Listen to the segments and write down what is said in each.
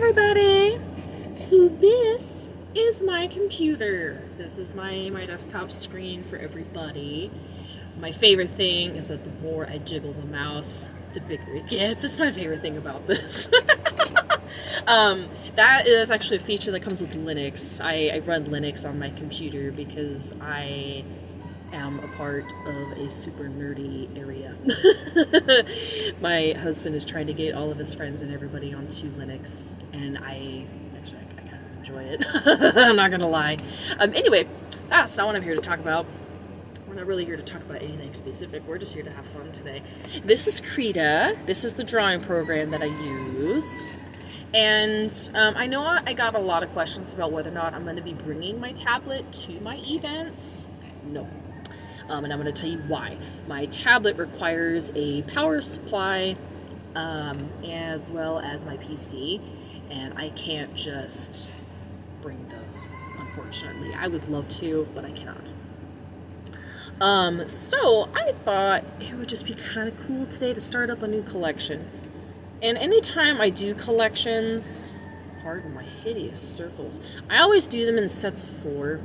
everybody! So this is my computer. This is my desktop screen for everybody. My favorite thing is that the more I jiggle the mouse, the bigger it gets. It's my favorite thing about this. That is actually a feature that comes with Linux. I run Linux on my computer because I am a part of a super nerdy area. My husband is trying to get all of his friends and everybody onto Linux, and I kind of enjoy it. I'm not gonna lie. Anyway, that's not what I'm here to talk about. We're not really here to talk about anything specific. We're just here to have fun today. This is Krita. This is the drawing program that I use. And I know I got a lot of questions about whether or not I'm going to be bringing my tablet to my events. No. And I'm going to tell you why. My tablet requires a power supply as well as my PC, and I can't just bring those, unfortunately. I would love to, but I cannot. So I thought it would just be kind of cool today to start up a new collection. And anytime I do collections, pardon my hideous circles, I always do them in sets of 4.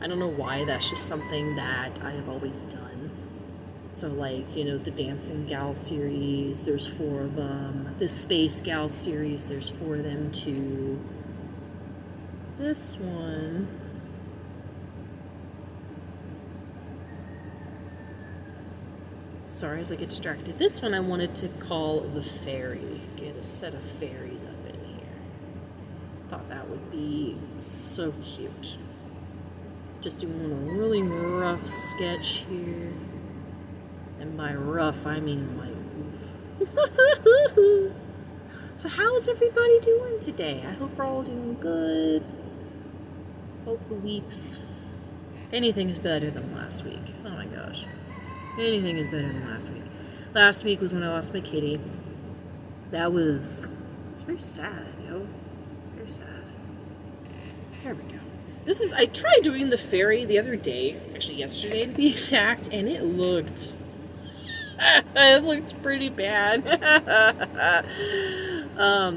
I don't know why, that's just something that I have always done. So like, you know, the Dancing Gal series, there's 4 of them. The Space Gal series, there's 4 of them too. This one... Sorry, as I get distracted. This one I wanted to call the Fairy. Get a set of fairies up in here. Thought that would be so cute. Just doing a really rough sketch here. And by rough, I mean like oof. So how's everybody doing today? I hope we're all doing good. Hope the week's... Anything is better than last week. Oh my gosh. Anything is better than last week. Last week was when I lost my kitty. That was very sad, yo. Very sad. There we go. I tried doing the fairy the other day, actually yesterday to be exact, and it looked pretty bad.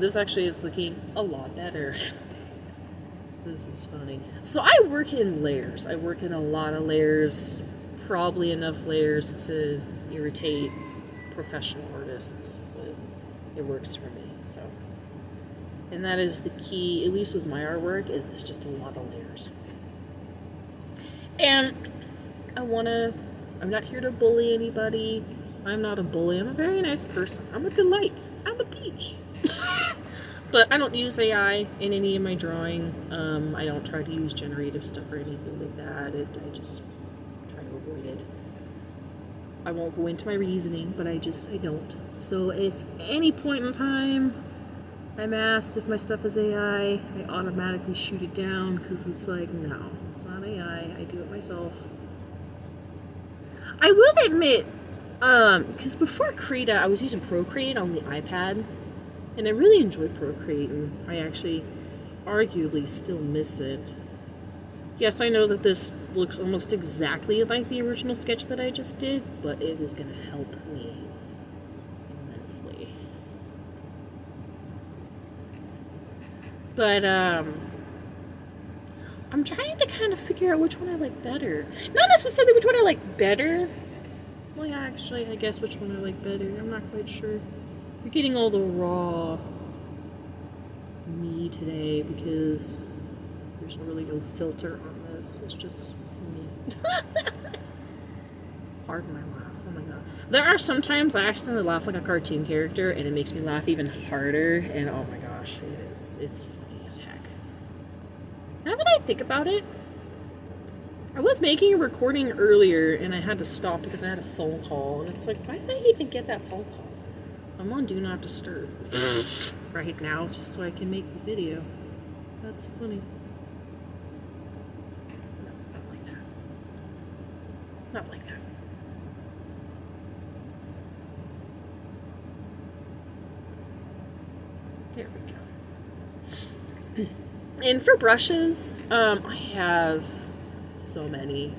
This actually is looking a lot better. This is funny. So I work in layers. I work in a lot of layers. Probably enough layers to irritate professional artists, but it works for me, so. And that is the key, at least with my artwork, it's just a lot of layers. And I'm not here to bully anybody. I'm not a bully. I'm a very nice person. I'm a delight. I'm a peach. But I don't use AI in any of my drawing. I don't try to use generative stuff or anything like that. I just try to avoid it. I won't go into my reasoning, but I don't. So if any point in time I'm asked if my stuff is AI, I automatically shoot it down because it's like, no, it's not AI. I do it myself. I will admit, because before Krita, I was using Procreate on the iPad, and I really enjoyed Procreate, and I actually arguably still miss it. Yes, I know that this looks almost exactly like the original sketch that I just did, but it is going to help me immensely. But, I'm trying to kind of figure out which one I like better. Not necessarily which one I like better. Well, actually, I guess which one I like better. I'm not quite sure. You're getting all the raw me today because there's really no filter on this. It's just me. Pardon my laugh. Oh my god. There are sometimes I accidentally laugh like a cartoon character and it makes me laugh even harder. And oh my gosh, it's funny as heck. Now that I think about it, I was making a recording earlier and I had to stop because I had a phone call. And it's like, why did I even get that phone call? I'm on Do Not Disturb right now just so I can make the video. That's funny. No, not like that. Not like that. There we go. And for brushes, I have so many.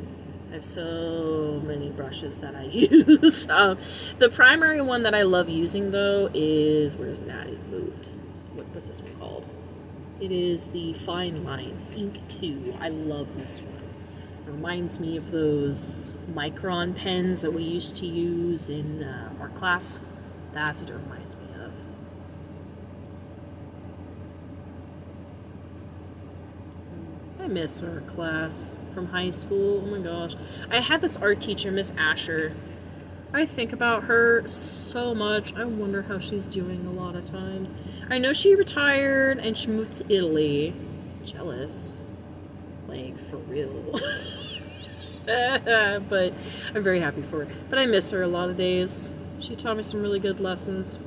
I have so many brushes that I use. The primary one that I love using, though, is... Where's Natty moved? what's this one called? It is the Fine Line Ink 2. I love this one. It reminds me of those Micron pens that we used to use in art class. That's what it reminds me of. I miss art class from high school. Oh my gosh. I had this art teacher, Miss Asher. I think about her so much. I wonder how she's doing a lot of times. I know she retired and she moved to Italy. Jealous. Like, for real. But I'm very happy for her. But I miss her a lot of days. She taught me some really good lessons.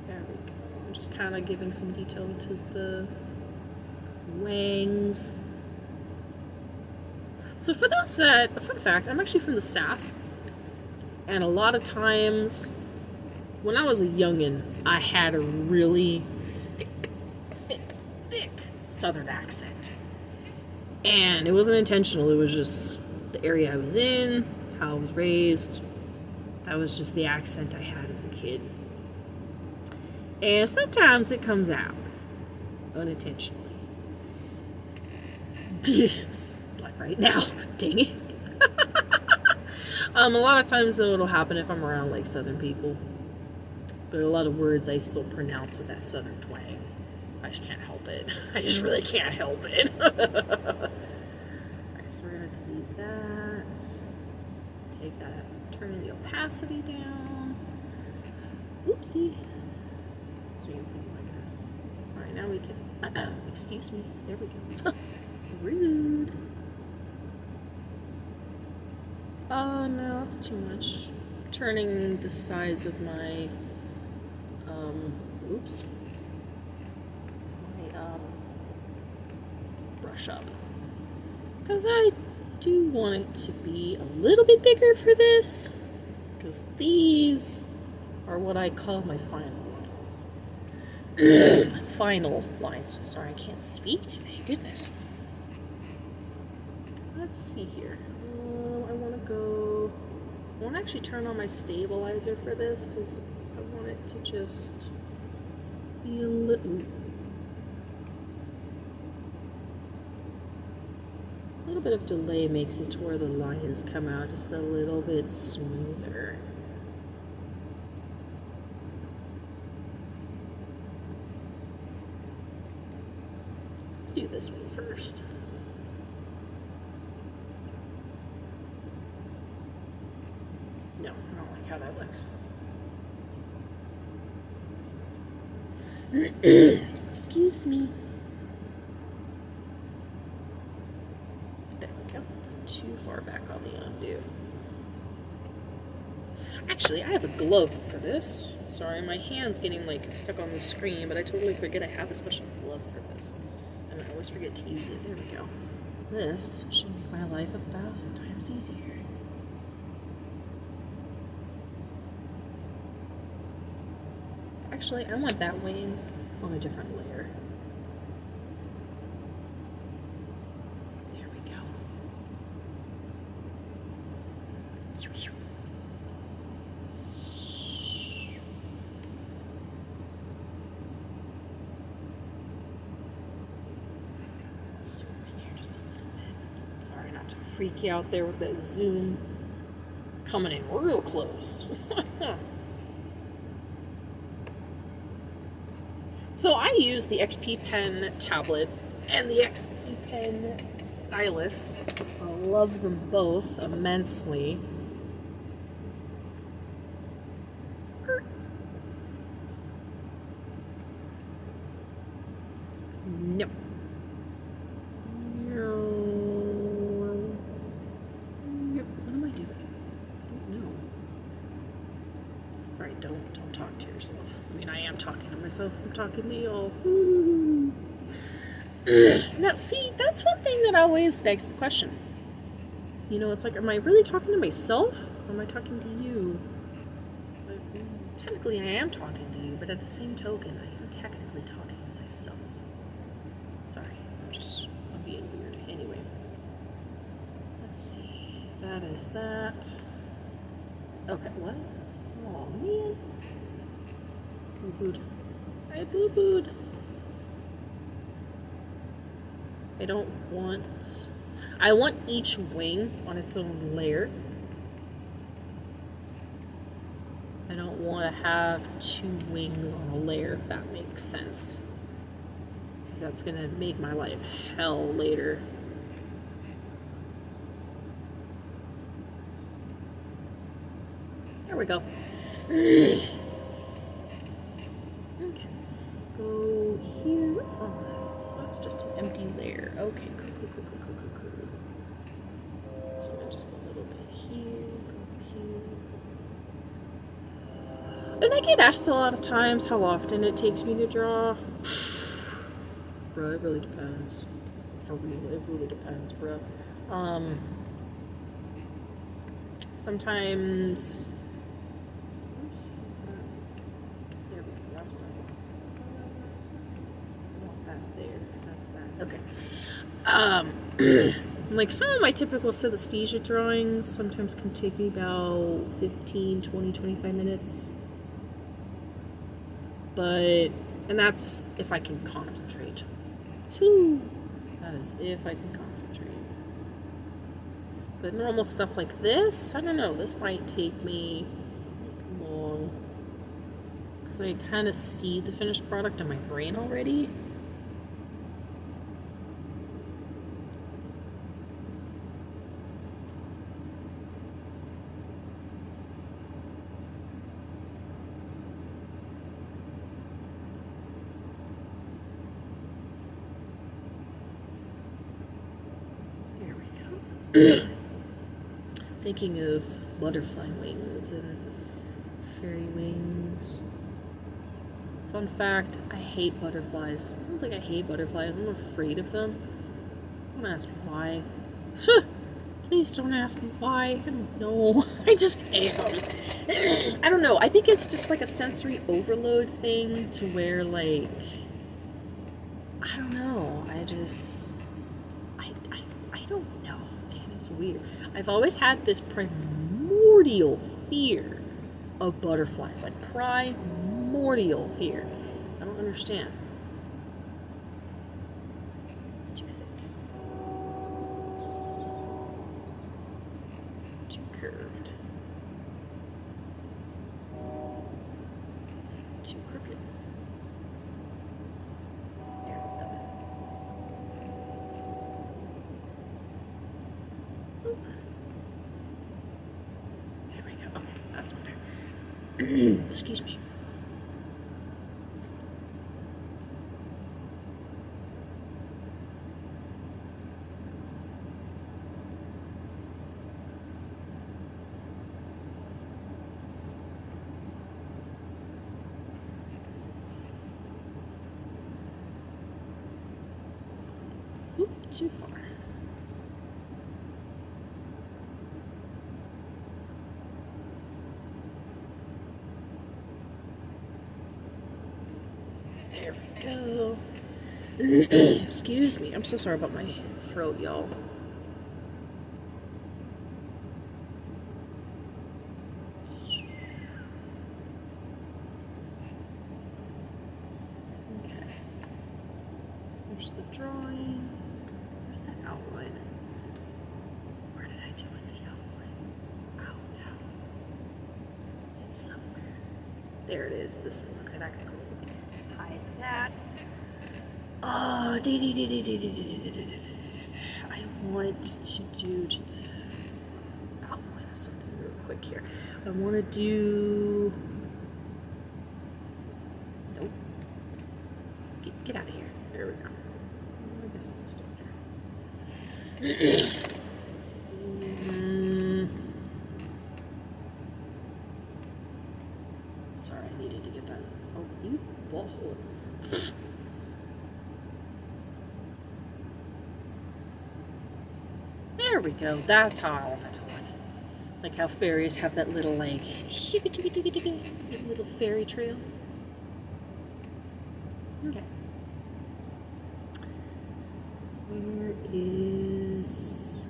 There we go. I'm just kind of giving some detail to the wings. So for those that, a fun fact, I'm actually from the South. And a lot of times, when I was a youngin', I had a really thick Southern accent. And it wasn't intentional, it was just the area I was in, how I was raised. That was just the accent I had as a kid. And sometimes it comes out unintentionally. Like right now, dang it. A lot of times though it'll happen if I'm around like Southern people. But a lot of words I still pronounce with that Southern twang. I just can't help it. I just really can't help it. Alright, so we're gonna delete that. Take that out. Turn the opacity down. Oopsie. Same thing, I guess. Alright, now we can excuse me. There we go. Rude. Oh no, that's too much. Turning the size of my oops. My brush up. Because I do want it to be a little bit bigger for this. Because these are what I call my final lines. Final lines. Sorry, I can't speak today. Goodness. Let's see here. I want to actually turn on my stabilizer for this because I want it to just be a little bit of delay makes it to where the lines come out just a little bit smoother. Let's do this one first. No, I don't like how that looks. Excuse me. There we go. Too far back on the undo. Actually, I have a glove for this. Sorry, my hand's getting like stuck on the screen, but I totally forget I have a special glove for this. And I always forget to use it. There we go. This should make my life 1,000 times easier. Actually, I want that wing on a different layer. There we go. Zoom in here just a little bit. Sorry not to freak you out there with that zoom coming in real close. So I use the XP Pen tablet and the XP Pen stylus. I love them both immensely. No. What am I doing? I don't know. Alright, don't talk to yourself. I mean, I am talking to myself. I'm talking to y'all. Now, see, that's one thing that always begs the question. You know, it's like, am I really talking to myself? Or am I talking to you? It's like, technically, I am talking to you, but at the same token, I am technically talking to myself. Sorry, I'm being weird. Anyway, let's see. That is that. Okay, what? Oh, man. boo-booed. I boo-booed. I want each wing on its own layer. I don't want to have 2 wings on a layer, if that makes sense. Because that's going to make my life hell later. There we go. Okay. Go here. What's on this? That's just an empty layer. Okay, cool. So just a little bit here, And I get asked a lot of times how often it takes me to draw. Bro, it really depends. For real, it really depends, bro. Sometimes... There we go, that's what I want that there, because that's that. Okay. Like, some of my typical synesthesia drawings sometimes can take me about 15, 20, 25 minutes. And that's if I can concentrate. That is if I can concentrate. But normal stuff like this, I don't know, this might take me long. Because I kind of see the finished product in my brain already. Thinking of butterfly wings and fairy wings. Fun fact, I hate butterflies. I don't think I hate butterflies, I'm afraid of them. Don't ask me why. Please don't ask me why. I don't know. I just hate them. I don't know. I think it's just like a sensory overload thing to where, like, I don't know. I don't know, man. It's weird. I've always had this primordial fear of butterflies. Like, primordial fear. I don't understand. Too thick. Too curved. Too crooked. There we go. Oop. There we go. Okay, that's better. Excuse me. Oop, too far. There we go. Excuse me. I'm so sorry about my throat, y'all. Okay. There's the drawing. Where's that outline? Where did I do with the outline? Oh, no. It's somewhere. There it is. This one. Okay, that can go. Hide that. Oh, I want to do just an outline of something real quick here. I want to do. Nope. Get out of here. There we go. I guess it's still there. Sorry, I needed to get that. Oh, you butthole. There we go. That's how I want it to look. Like how fairies have that little, like, little fairy trail. Okay. Where is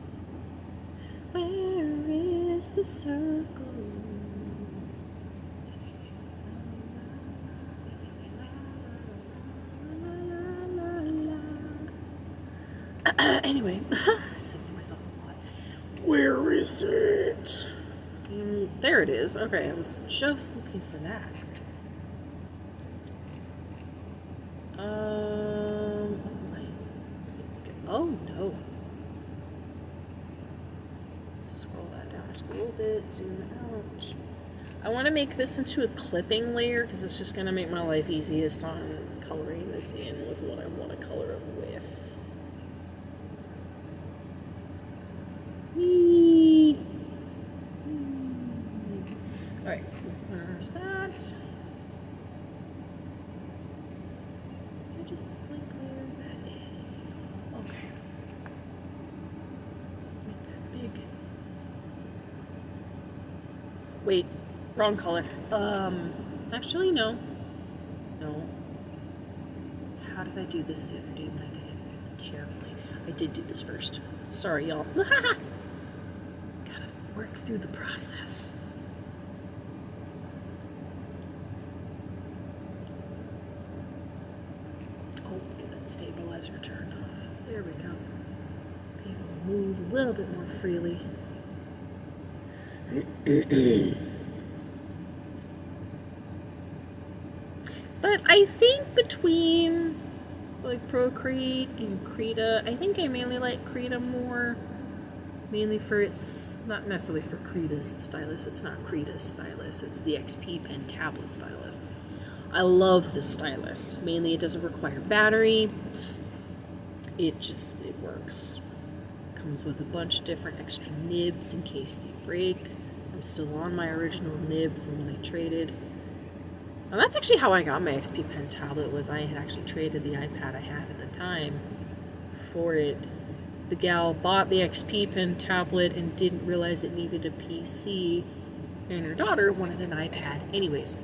the circle? Anyway, I said to myself a lot. Where is it? There it is. Okay, I was just looking for that. Oh no. Scroll that down just a little bit, zoom out. I want to make this into a clipping layer because it's just going to make my life easiest on coloring this in with what I want to color it with. Alright, there's that. Is that just a blank layer? That is beautiful. Okay. Make that big. Wait, wrong color. Actually, no. No. How did I do this the other day when I did it terribly? I did do this first. Sorry, y'all. Gotta work through the process. Oh, get that stabilizer turned off. There we go. Be able to move a little bit more freely. But I think between like Procreate and Krita, I think I mainly like Krita more. Mainly for its, not necessarily for Krita's stylus, it's not Krita's stylus, it's the XP Pen tablet stylus. I love this stylus. Mainly it doesn't require battery. It works. Comes with a bunch of different extra nibs in case they break. I'm still on my original nib from when I traded. And that's actually how I got my XP Pen tablet, was I had actually traded the iPad I had at the time for it. The gal bought the XP Pen tablet and didn't realize it needed a PC, and her daughter wanted an iPad anyways.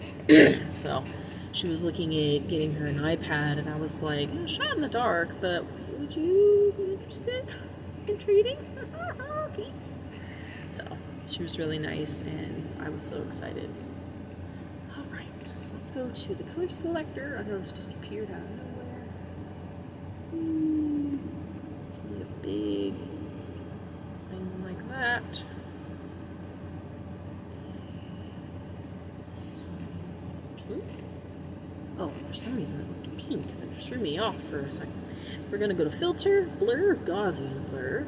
So she was looking at getting her an iPad, and I was like, shot in the dark, but would you be interested in trading? Please. So she was really nice, and I was so excited. Alright, so let's go to the color selector. I know this just appeared out of nowhere. A big thing like that. Pink? Oh, for some reason it looked pink. That threw me off for a second. We're gonna go to filter, blur, Gaussian blur.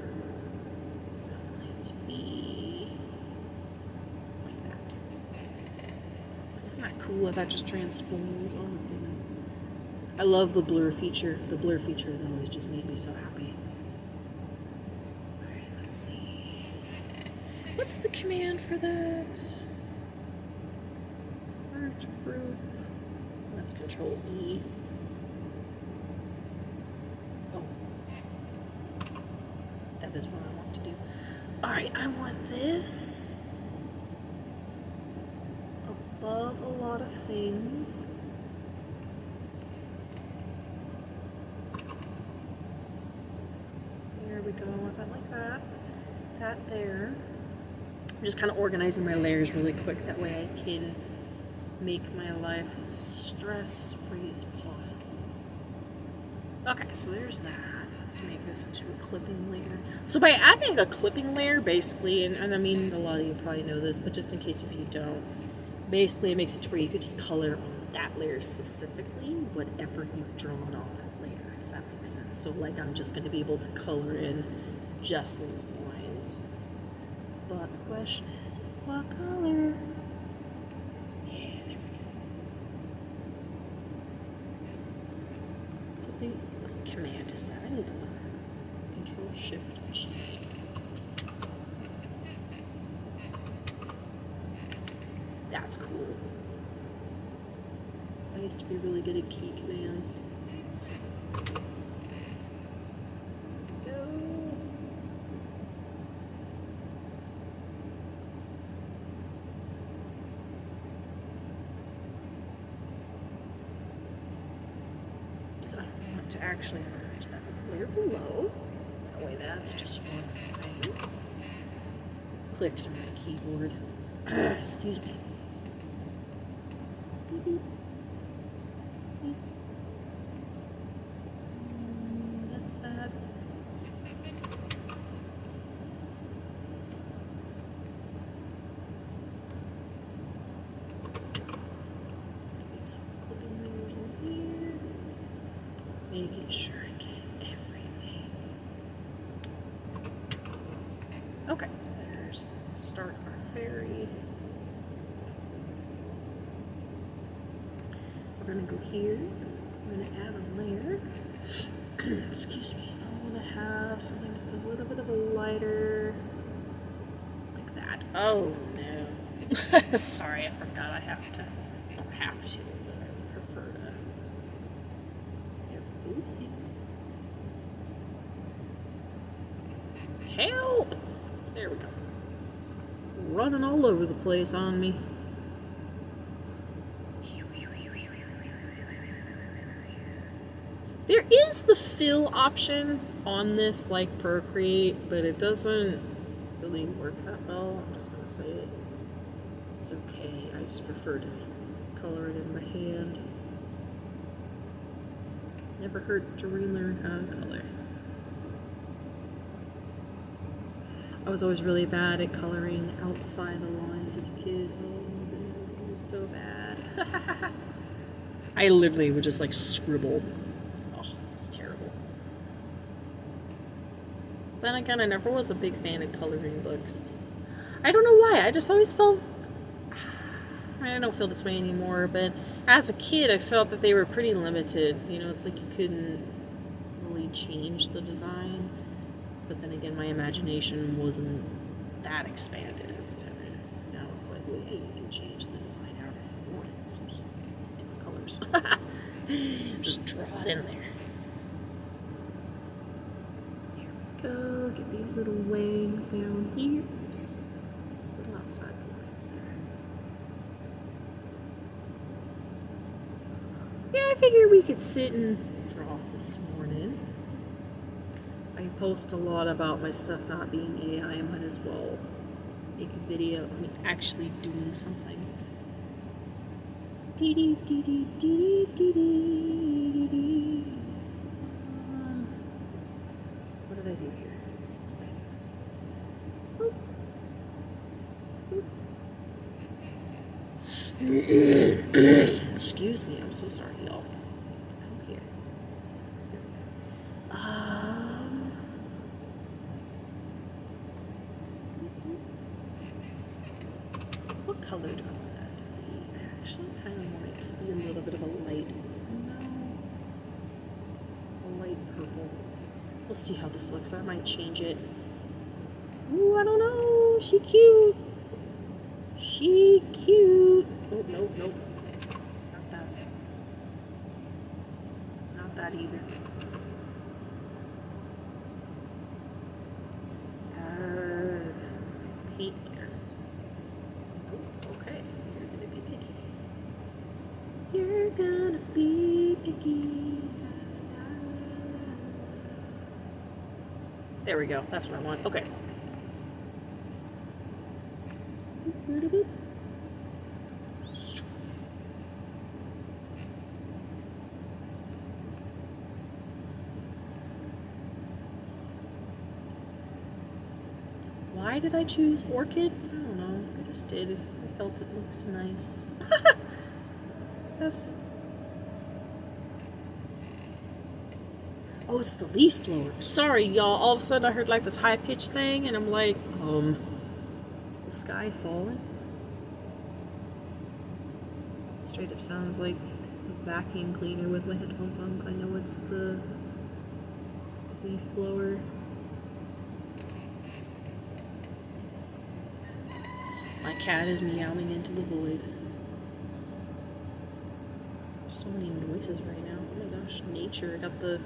That might be like that. Isn't that cool if that just transforms? Oh my goodness. I love the blur feature. The blur feature has always just made me so happy. Alright, let's see. What's the command for that? Merge group. That's Control E. Oh. That is what I want to do. Alright, I want this above a lot of things. There we go. I want that like that. That there. I'm just kind of organizing my layers really quick. That way I can make my life stress-free as possible. Okay, so there's that. Let's make this into a clipping layer. So by adding a clipping layer, basically, and I mean, a lot of you probably know this, but just in case if you don't, basically it makes it to where you could just color on that layer specifically whatever you've drawn on that layer, if that makes sense. So like I'm just going to be able to color in just those lines. But the question is, what color? Yeah, there we go. What command is that? I need to learn. Control Shift G. That's cool. I used to be really good at key commands. Go. So I want to actually merge that with the layer below. That way that's just one thing. Clicks on my keyboard. Excuse me. That's that. Making sure I get everything. Okay, so there's the start of our ferry. We're gonna go here. We're gonna add a layer. Excuse me. I want to have something just a little bit of a lighter, like that. Oh no! Sorry, I forgot. I have to. I don't have to, but I prefer to. Oopsie. Help! There we go. Running all over the place on me. There is the fill option on this, like Procreate, but it doesn't really work that well. I'm just gonna say it. It's okay. I just prefer to color it in my hand. Never hurt to relearn how to color. I was always really bad at coloring outside the lines as a kid. Oh my goodness, it was so bad. I literally would just like scribble. Oh, it was terrible. Then again, I never was a big fan of coloring books. I don't know why, I just always felt... I don't feel this way anymore, but as a kid I felt that they were pretty limited. You know, it's like you couldn't really change the design. But then again, my imagination wasn't that expanded at the time. Now it's like, well, hey, you can change the design however you want. It's just different colors. Just draw it in there. Here we go. Get these little wings down here. Oops. Put them outside the lines there. Yeah, I figured we could sit and draw this morning. I post a lot about my stuff not being AI. I might as well make a video of me actually doing something. What did I do here? Excuse me, I'm so sorry, y'all. Come here. What color do I want that to be? I actually kind of want it to be a little bit of a light, a light purple. We'll see how this looks. I might change it. Ooh, I don't know. She cute. She cute. Oh, nope, nope. Not that. Not that either. Paint. Oh, okay. You're gonna be picky. You're gonna be picky. There we go. That's what I want. Okay. Why did I choose orchid? I don't know. I just did. I felt it looked nice. That's... Oh, it's the leaf blower. Sorry, y'all. All of a sudden I heard like this high-pitched thing, and I'm like, is the sky falling? Straight up sounds like a vacuum cleaner with my headphones on, but I know it's the leaf blower. My cat is meowing into the void. There's so many noises right now. Oh my gosh, nature. I got the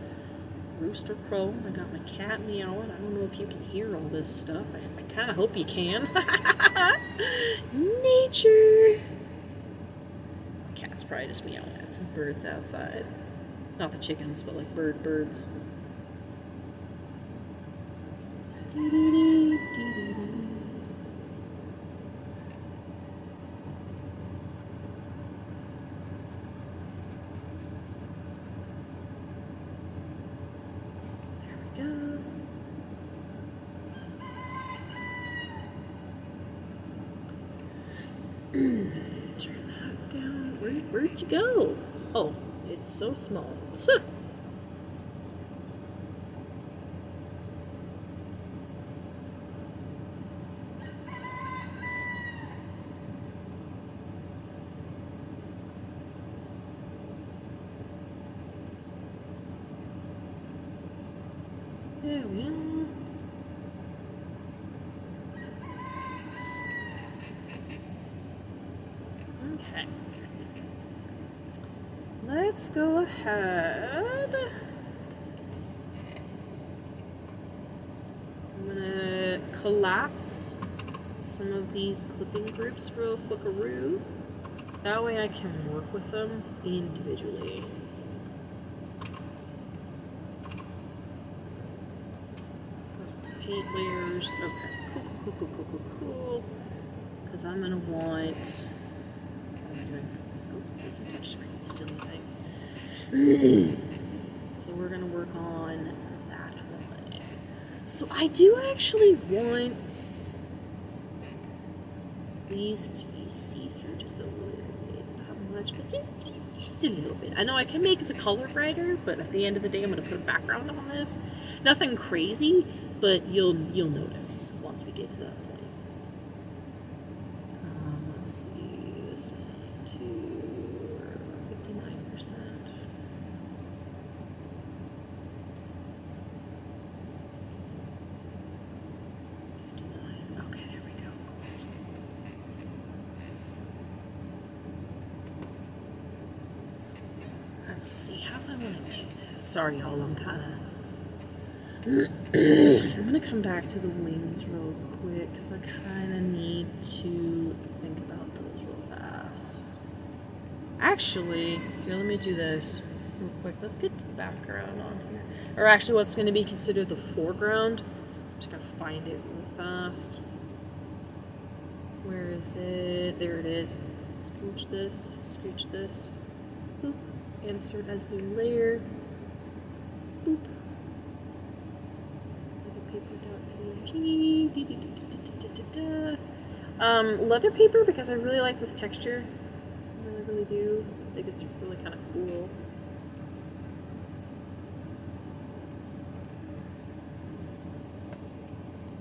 rooster crowing. I got my cat meowing. I don't know if you can hear all this stuff. I kind of hope you can. Nature. Cat's probably just meowing at some birds outside. Not the chickens, but like birds. Turn that down. Where'd you go? Oh, it's so small. There we are. Okay. Let's go ahead. I'm gonna collapse some of these clipping groups real quick-a-roo. That way I can work with them individually. There's the paint layers. Okay, cool. Because I'm gonna want. What am I doing? Oh, it says a touch screen, you silly thing. So we're gonna work on that one. So I do actually want these to be see-through just a little bit. Not much, but just a little bit. I know I can make the color brighter, but at the end of the day, I'm gonna put a background on this. Nothing crazy, but you'll notice once we get to that point. Let's see, this one to 59%. 59. Okay, there we go. Let's see, how do I want to do this? Sorry, y'all, I'm kind of... I'm going to come back to the wings real quick, because I kind of need to think about those real fast. Actually, here, let me do this real quick. Let's get the background on here. Or actually, what's going to be considered the foreground. I'm just going to find it real fast. Where is it? There it is. Scooch this. Boop. Insert as new layer. Boop. Leather paper, because I really like this texture. I really do. I think it's really kind of cool.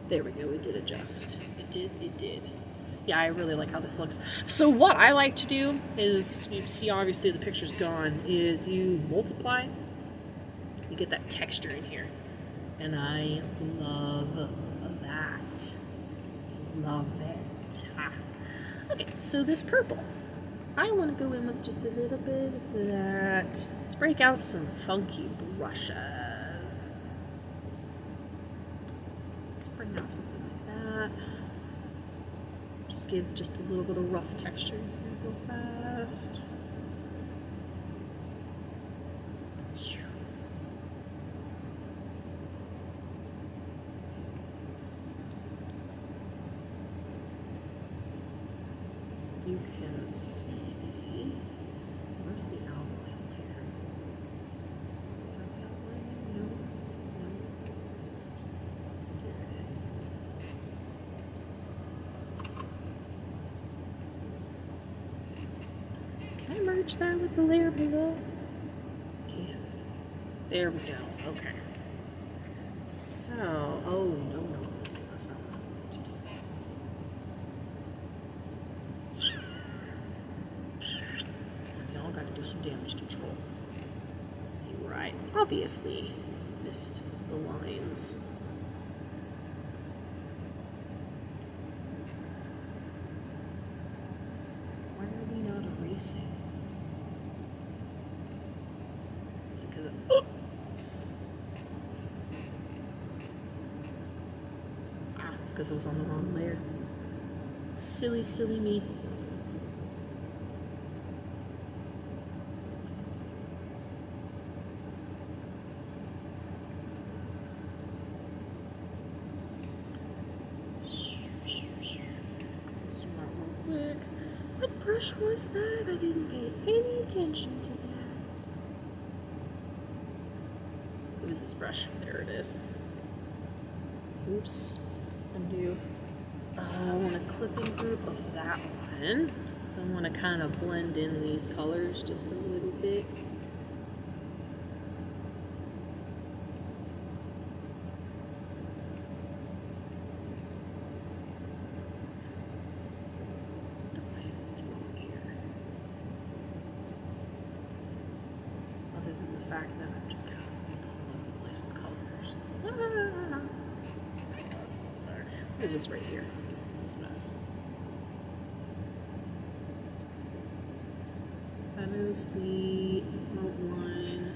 There we go, it did adjust. It did. Yeah, I really like how this looks. So what I like to do is, you see obviously the picture's gone, is you multiply. You get that texture in here. And I love that. Love it. Ah. Okay, so this purple. I want to go in with just a little bit of that. Let's break out some funky brushes. Let's bring out something like that. Just give just a little bit of rough texture here real fast. You can see, where's the outline layer? Is that the outline layer? No. Here it is. Can I merge that with the layer below? Can. There we go. Okay. So, oh no, that's not what I wanted to do. Got to do some damage control. Let's see where I obviously missed the lines. Why are we not erasing? Is it because of... Oh! Ah, it's because I was on the wrong layer. Silly me. What brush was that? I didn't pay any attention to that. It was this brush. There it is. Oops. Undo. I want a clipping group of that one. So I want to kind of blend in these colors just a little bit. Fact that I'm just kind of all over the place with colors. Ah. What is this right here? What's this mess? That is the outline.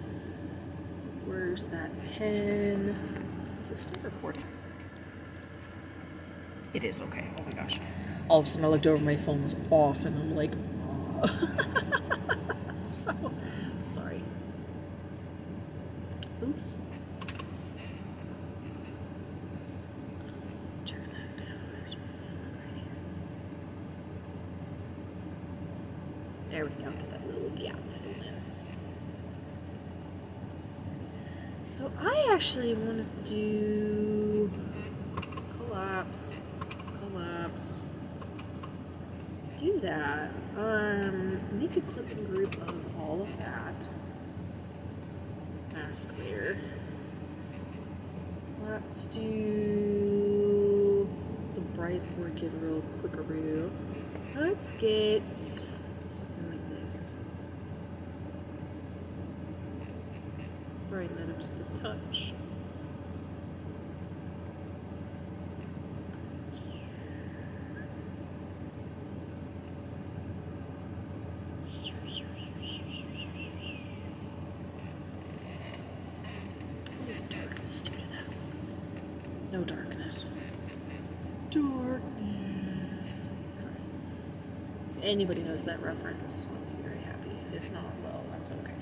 Where's that pen? Is it still recording? It is, okay. Oh my gosh. All of a sudden I looked over, my phone was off, and I'm like, oh. So sorry. Oops. Turn that down. There's my phone right here. There we go. Get that little gap filled in. So I actually want to do collapse. Do that. Make a clipping group of all of that. Mask layer. Let's do the bright orchid real quickaroo. Let's get something like this. Brighten that up just a touch. Darkness due to that. No darkness. Darkness. Sorry. If anybody knows that reference, I'll be very happy. If not, well, that's okay.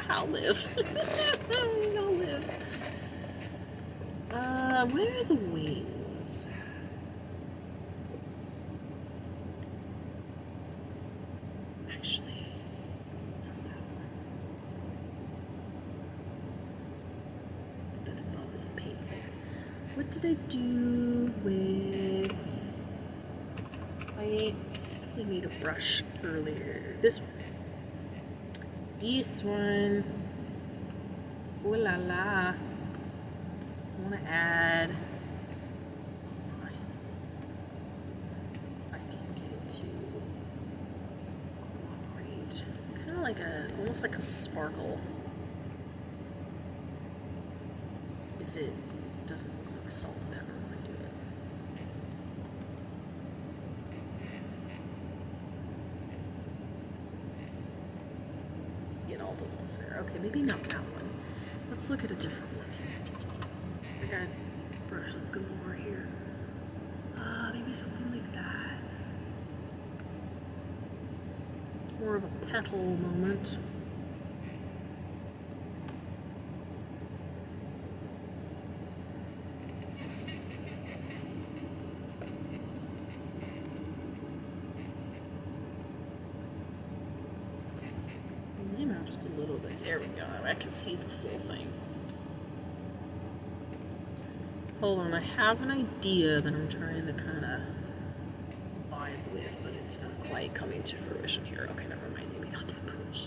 I'll live. I'll live. Where are the wings? Actually, not that one. That above is a paint there. What did I do with... I specifically made a brush earlier. This one. This one. Ooh la la. I want to add... I can get it to cooperate. Kind of like a... almost like a sparkle. If it doesn't look like salt and pepper when I do it. Get all those off there. Okay, maybe not that one. Let's look at a different one. So I got brushes galore here. Maybe something like that. It's more of a petal moment. Zoom out just a little bit. There we go. That way I can see the full thing. Hold on, I have an idea that I'm trying to kind of vibe with, but it's not quite coming to fruition here. Okay, never mind. Maybe not that push.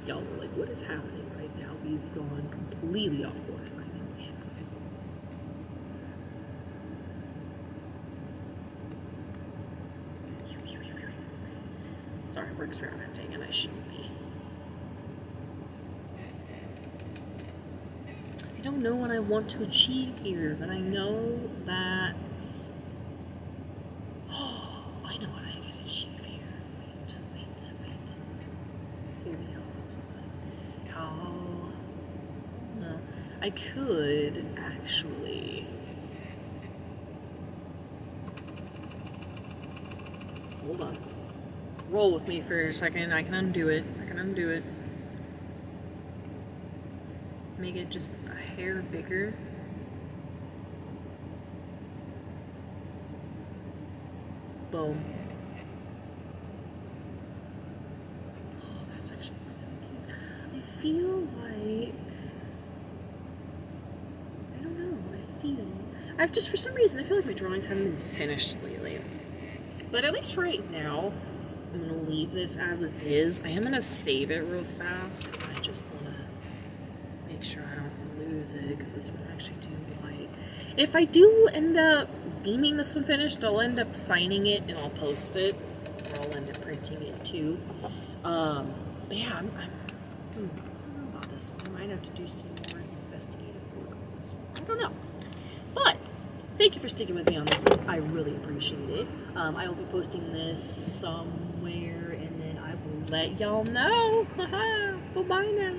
Y'all were like, what is happening right now? We've gone completely off course. I know we have. Sorry, we're experimenting and I shouldn't be. I don't know what I want to achieve here, but I know that's... Oh, I know what I can achieve here. Wait. Hear me out on something. How... No. I could actually... Hold on. Roll with me for a second. I can undo it. Make it just a hair bigger. Boom. Oh, that's actually really cute. I feel like... I don't know. I've just, for some reason, I feel like my drawings haven't been finished lately. But at least for right now, I'm going to leave this as it is. I am going to save it real fast because I just want to make sure I don't lose it, because this one I actually do like. If I do end up deeming this one finished, I'll end up signing it and I'll post it, or I'll end up printing it too. But yeah, I don't know about this one. I might have to do some more investigative work on this one. don't know. But thank you for sticking with me on this one. I really appreciate it. I will be posting this somewhere, and then I will let y'all know. Bye-bye now.